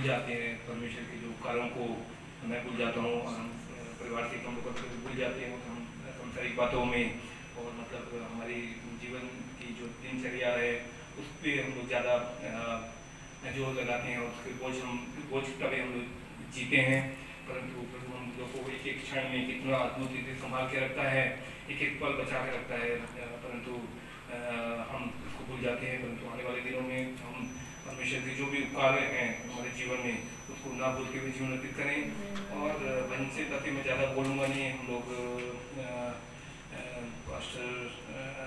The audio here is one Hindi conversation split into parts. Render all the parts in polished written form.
जाते हैं परमेश्वर के जो उपकारों को मैं भूल जाता हूँ, और हम परिवार से हम लोग कभी भूल जाते हैं, तो हम सांसारिक बातों में और मतलब हमारी जीवन की जो दिनचर्या है उस पर हम लोग ज़्यादा जोर लगाते हैं, और उसके बोझ तभी हम लोग जीते हैं। परंतु प्रभु हम लोग को एक एक क्षण में कितना अद्भुत रीति संभाल के रखता है, एक एक पल बचा के रखता है, परंतु हम उसको भूल जाते हैं। परंतु आने वाले दिनों में हम परमेश्वर के जो भी उपकार हैं हमारे जीवन में उसको ना भूल के भी जीवन व्यतीत करें। और भजन से तथ्य में ज़्यादा बोलूँगा नहीं, हम लोग पास्टर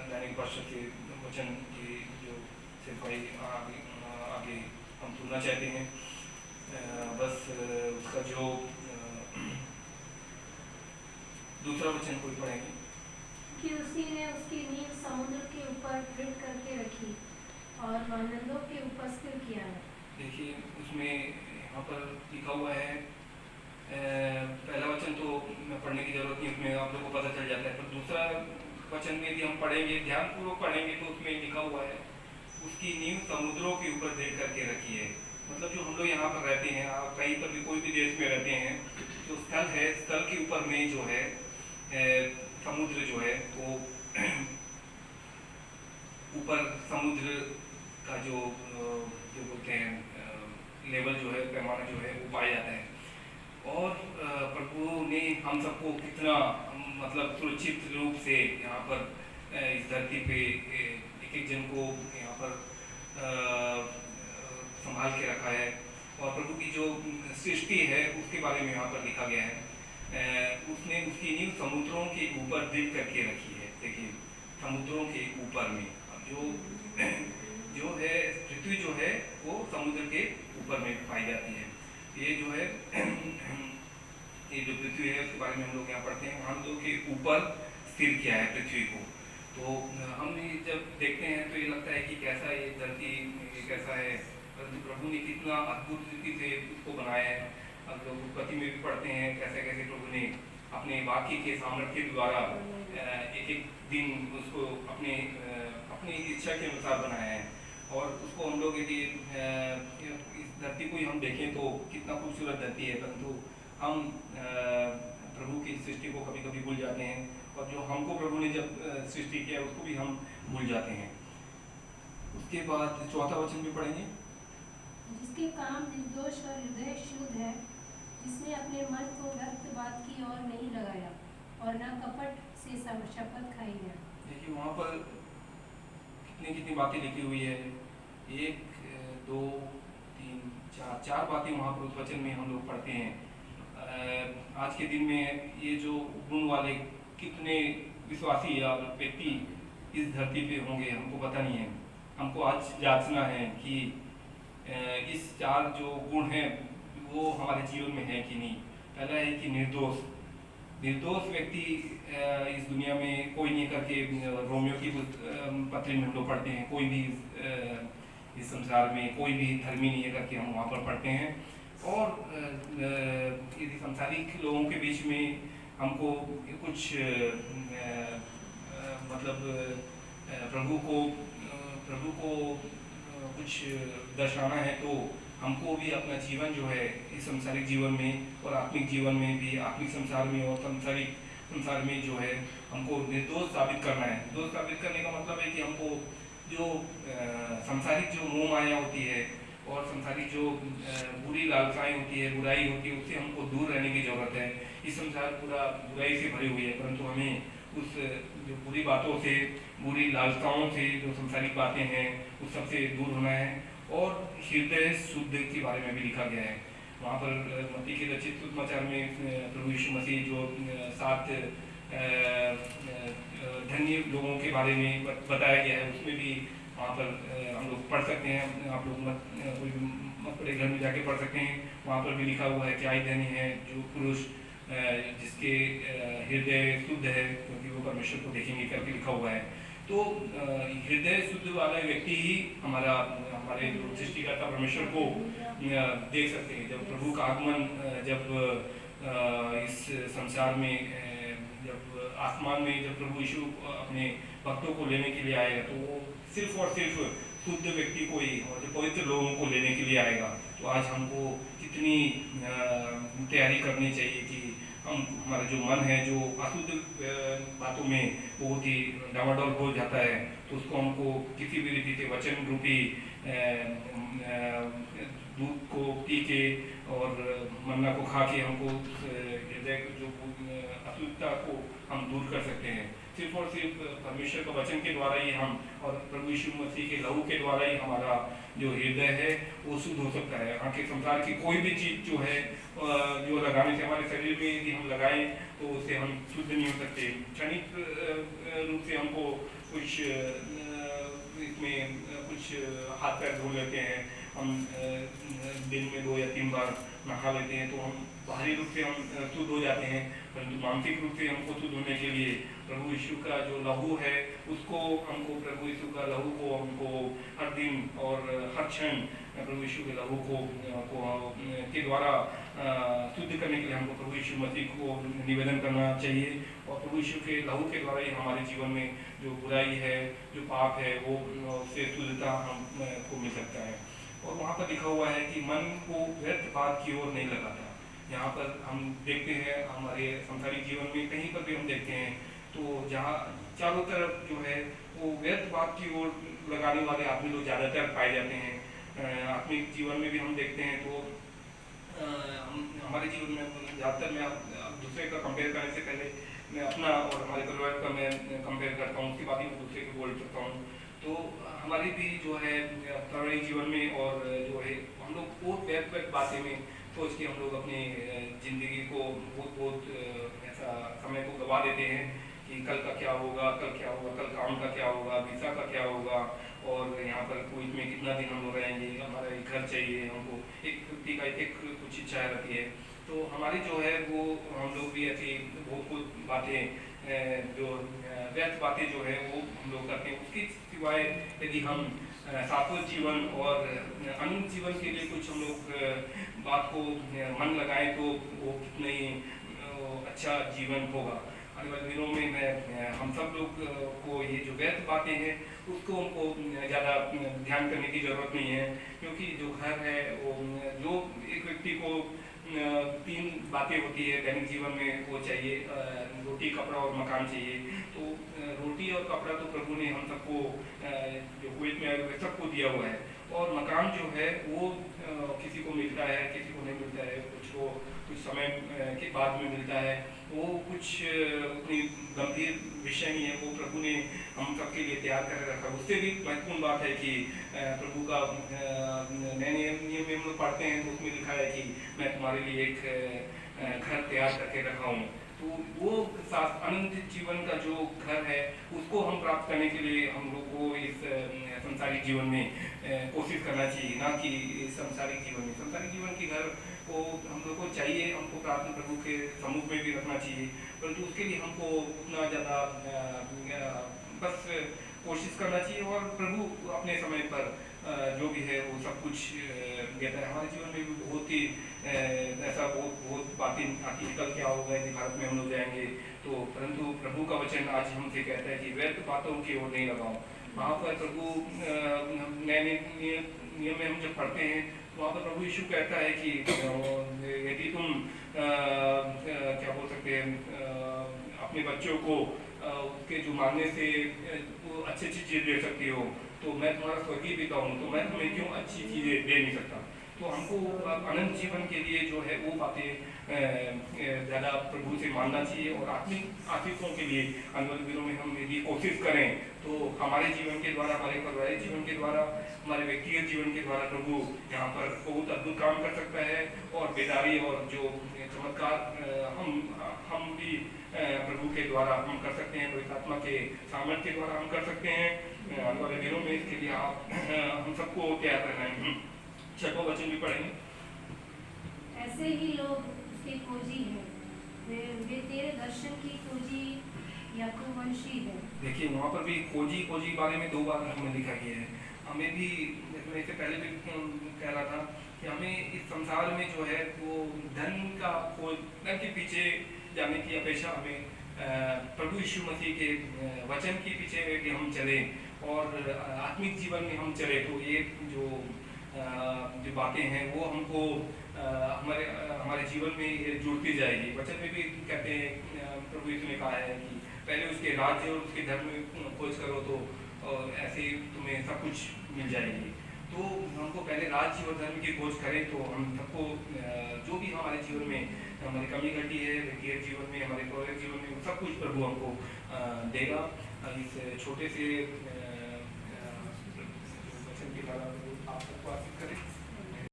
दैनिक पास्टर के वचन की जो सिपाही आगे हम सुनना चाहते हैं। बस उसका जो दूसरा वचन कोई पढ़ेंगे कि उसी ने उसकी नींव समुद्र के ऊपर दृढ़ करके रखी और महानंदों के ऊपर स्थिर किया है। देखिए उसमें यहाँ पर लिखा हुआ है, पहला वचन तो पढ़ने की जरूरत नहीं, उसमें आप लोग को पता चल जाता है, पर दूसरा वचन में यदि हम पढ़ेंगे, ध्यानपूर्वक पढ़ेंगे, तो उसमें लिखा हुआ है उसकी नींव समुद्रों के ऊपर दृढ़ करके रखी है। मतलब जो हम लोग यहाँ पर रहते हैं, आप कहीं पर भी कोई भी देश में रहते हैं, जो स्थल है, स्थल के ऊपर में जो है समुद्र जो है वो ऊपर समुद्र का जो बोलते हैं लेवल जो है, पैमाना जो है वो पाया जाता है। और प्रभु ने हम सबको कितना मतलब सुरक्षित रूप से यहाँ पर इस धरती पे एक एक जन को यहाँ पर संभाल के रखा है। और प्रभु की जो सृष्टि है उसके बारे में यहाँ पर लिखा गया है, उसने उसकी नींव समुद्रों के ऊपर दृढ़ करके रखी है। देखिए समुद्रों के ऊपर में जो है पृथ्वी जो है वो समुद्र के ऊपर में पाई जाती है। ये जो है ये जो पृथ्वी है उसके बारे में हम लोग यहाँ पढ़ते हैं, हम लोग के ऊपर स्थिर किया है पृथ्वी को। तो हम जब देखते हैं तो ये लगता है कि कैसा ये धरती कैसा है, परंतु प्रभु ने कितना अद्भुत रीति से उसको बनाया है। हम लोग उत्पत्ति में भी पढ़ते हैं कैसे कैसे प्रभु ने अपने वाक्य के सामर्थ्य द्वारा एक एक दिन उसको अपनी इच्छा के अनुसार बनाया है। और उसको हम लोग यदि इस धरती को ही हम देखें तो कितना खूबसूरत धरती है, परंतु हम प्रभु की सृष्टि को कभी कभी भूल जाते हैं, और जो हमको प्रभु ने जब सृष्टि किया उसको भी हम भूल जाते हैं। उसके बाद चौथा वचन भी पढ़ेंगे, जिसके काम निर्दोष और हृदय शुद्ध है, जिसने अपने मन को व्यर्थ बात की ओर नहीं लगाया और न कपट से शपथ खाई है। देखिए वहाँ पर कितनी बातें लिखी हुई है, 1 2 3 4 बातें वहाँ पर उस वचन में हम लोग पढ़ते हैं। आज के दिन में ये जो गुण वाले कितने विश्वासी या व्यक्ति इस धरती पे होंगे हमको पता नहीं है। हमको आज जांचना है कि इस 4 जो गुण हैं वो हमारे जीवन में है कि नहीं। पहला है कि निर्दोष व्यक्ति इस दुनिया में कोई नहीं करके, रोमियो की पत्री में हम लोग पढ़ते हैं, कोई भी इस संसार में कोई भी धर्मी नहीं है करके हम वहाँ पर पढ़ते हैं। और यदि सांसारिक लोगों के बीच में हमको कुछ मतलब प्रभु को कुछ दर्शाना है, तो हमको भी अपना जीवन जो है इस संसारिक जीवन में और आत्मिक जीवन में भी, आत्मिक संसार में और सांसारिक संसार में जो है हमको निर्दोष साबित करना है। निर्दोष साबित करने का मतलब है कि हमको जो सांसारिक जो मोह माया होती है और सांसारिक जो बुरी लालसाएं होती है, बुराई होती है, उससे हमको दूर रहने की जरूरत है। इस संसार पूरा बुराई से भरी हुई है, परंतु हमें उस जो बुरी बातों से, बुरी लालसाओं से, जो सांसारिक बातें हैं उस सबसे दूर होना है। और हृदय शुद्ध के बारे में भी लिखा गया है वहाँ पर मत्ती के रचित सुसमाचार में प्रभु यीशु मसीह जो 7 धन्य लोगों के बारे में बताया गया है, उसमें भी वहाँ पर हम लोग पढ़ सकते हैं। आप लोग मत पढ़े, घर में जाके पढ़ सकते हैं। वहाँ पर भी लिखा हुआ है क्या ही धन्य है जो पुरुष जिसके हृदय शुद्ध है क्योंकि वो परमेश्वर को देखेंगे करके लिखा हुआ है। तो हृदय शुद्ध वाला व्यक्ति ही हमारे सृष्टिकर्ता परमेश्वर को देख सकते हैं। जब प्रभु का आगमन जब इस संसार में जब आसमान में जब प्रभु यीशु अपने भक्तों को लेने के लिए आएगा, तो वो सिर्फ और सिर्फ शुद्ध व्यक्ति को ही और जो पवित्र लोगों को लेने के लिए आएगा। तो आज हमको कितनी तैयारी करनी चाहिए कि हम हमारा जो मन है जो अशुद्ध बातों में बहुत ही डामाडोल हो जाता है, तो उसको हमको किसी भी रीति से वचन रूपी दूध को पी के और मन्ना को खा के हमको हृदय जो अशुद्धता को हम दूर कर सकते हैं। सिर्फ और सिर्फ परमेश्वर का वचन के द्वारा ही हम और प्रभु यीशु मसीह के लहू के द्वारा ही हमारा जो हृदय है वो शुद्ध हो सकता है। आगे संसार की कोई भी चीज़ जो है जो लगाने से हमारे शरीर में यदि हम लगाएं तो उससे हम शुद्ध नहीं हो सकते। क्षणिक रूप से हमको कुछ इसमें कुछ हाथ पैर धो लेते हैं, हम दिन में 2 या 3 बार नहा लेते हैं, तो हम बाहरी रूप से हम शुद्ध हो जाते हैं, परंतु मानसिक रूप से हमको शुद्ध होने के लिए प्रभु यीशु का जो लहू है उसको हमको प्रभु यीशु का लहू को हमको हर दिन और हर क्षण प्रभु यीशु के लहू को के द्वारा शुद्ध करने के लिए हमको प्रभु यीशु मसीह को निवेदन करना चाहिए। और प्रभु यीशु के लहू के द्वारा ही हमारे जीवन में जो बुराई है, जो पाप है, वो उससे शुद्धता हमको मिल सकता है। और वहाँ पर लिखा हुआ है कि मन को व्यर्थ बात की ओर नहीं लगाता। यहाँ पर हम देखते हैं हमारे संसारिक जीवन में कहीं पर भी हम देखते हैं तो जहाँ चारों तरफ जो है वो व्यर्थ बात की ओर लगाने वाले आदमी लोग ज़्यादातर पाए जाते हैं। आत्मिक जीवन में भी हम देखते हैं तो हमारे जीवन में ज़्यादातर मैं दूसरे का कंपेयर करने से पहले मैं अपना और हमारे परिवार का मैं कंपेयर करता हूँ, उसके बाद ही मैं दूसरे को बोल सकता हूँ। तो हमारी भी जो है पारिवारिक जीवन में और जो है हम लोग बहुत व्यर्थ बातें में सोच के हम लोग अपनी ज़िंदगी को बहुत ऐसा समय को गवा देते हैं कि कल का क्या होगा, कल क्या होगा, कल काम का क्या होगा, वीसा का क्या होगा, और यहाँ पर कोई में कितना दिन हम लोग रहेंगे, हमारा एक घर चाहिए, हमको एक व्यक्ति का एक कुछ इच्छा रहती है। तो हमारी जो है वो हम लोग भी ऐसी बहुत बातें जो व्यर्थ बातें जो है वो हम लोग करते हैं। उसके सिवाय यदि हम शाश्वत जीवन और अनंत जीवन के लिए कुछ हम लोग बात को मन लगाएं तो वो कितना ही अच्छा जीवन होगा। आने वाले दिनों में मैं हम सब लोग को ये जो व्यर्थ बातें हैं उसको हमको ज़्यादा ध्यान करने की ज़रूरत नहीं है, क्योंकि जो घर है वो जो एक व्यक्ति को 3 बातें होती है दैनिक जीवन में, वो चाहिए रोटी, कपड़ा और मकान चाहिए। तो रोटी और कपड़ा तो प्रभु ने हम सबको जो कुवैत में आए सबको दिया हुआ है, और मकान जो है वो किसी को मिलता है, किसी को नहीं मिलता है, कुछ को कुछ समय के बाद में मिलता है। वो कुछ उतनी गंभीर विषय नहीं है, वो प्रभु ने हम सबके लिए तैयार कर रखा। उससे भी महत्वपूर्ण बात है कि प्रभु का नए नियम में हम लोग पढ़ते हैं तो उसमें लिखा है कि मैं तुम्हारे लिए एक घर तैयार करके रखा हूँ। तो वो अनंत जीवन का जो घर है उसको हम प्राप्त करने के लिए हम लोग को इस संसारिक जीवन में कोशिश करना चाहिए, ना कि संसारिक जीवन में। संसारिक जीवन के घर को हम लोग को चाहिए, हमको प्रार्थना प्रभु के सम्मुख में भी रखना चाहिए, परंतु उसके लिए हमको उतना ज़्यादा बस कोशिश करना चाहिए, और प्रभु अपने समय पर जो भी है वो सब कुछ देता है। हमारे जीवन में भी बहुत ही ऐसा बहुत बातें आती है, कल क्या होगा यदि भारत में हम लोग जाएंगे तो, परंतु प्रभु का वचन आज हमसे कहता है कि व्यर्थ बातों की ओर नहीं लगाओ। वहाँ पर प्रभु नए नियम में हम जब पढ़ते हैं वहाँ पर प्रभु यीशु कहता है कि यदि तुम क्या बोल सकते हैं अपने बच्चों को उसके जो मांगने से वो अच्छी चीज़ें दे सकती हो, तो मैं तुम्हारा स्वर्गीय पिता हूँ, तो मैं तुम्हें क्यों अच्छी चीज़ें दे नहीं सकता। तो हमको अनंत जीवन के लिए जो है वो बातें ज़्यादा प्रभु से मानना चाहिए, और आत्मिक आशीषों के लिए आने वाले दिनों में हम यदि कोशिश करें तो हमारे जीवन के द्वारा, हमारे पारिवारिक जीवन के द्वारा, हमारे व्यक्तिगत जीवन के द्वारा प्रभु यहाँ पर बहुत अद्भुत काम कर सकता है। और बेदारी और जो चमत्कार हम भी प्रभु के द्वारा हम कर सकते हैं, पवित्र आत्मा के सामर्थ्य के द्वारा हम कर सकते हैं। आने वाले दिनों में इसके लिए आप हम सबको तैयार करना है। 6वां वचन भी पढ़ेंगे। ऐसे ही लोग उसके खोजी हैं, वे तेरे दर्शन की खोजी याकूबवंशी है। देखिए वहाँ पर भी खोजी बारे में 2 बार हमें लिखा गया है। हमें भी मैं इससे पहले भी कह रहा था कि हमें इस संसार में जो है वो धन के पीछे जाने की अपेक्षा हमें प्रभु यीशु मसीह के वचन के पीछे यदि हम चलें और आत्मिक जीवन में हम चले, तो ये जो बातें हैं वो हमको हमारे जीवन में ये जुड़ती जाएगी। वचन में भी कहते हैं, प्रभु यीशु ने कहा है कि पहले उसके राज्य और उसके धर्म में खोज करो तो ऐसे तुम्हें सब कुछ मिल जाएगी। तो हमको पहले राज्य और धर्म की खोज करें तो हम सबको जो भी हमारे जीवन में हमारी कमी घटी है, व्यक्तिगत जीवन में, हमारे प्रोजेक्ट जीवन में, सब कुछ प्रभु हमको देगा। इस छोटे से वचन के द्वारा आप सबको आशीष करें।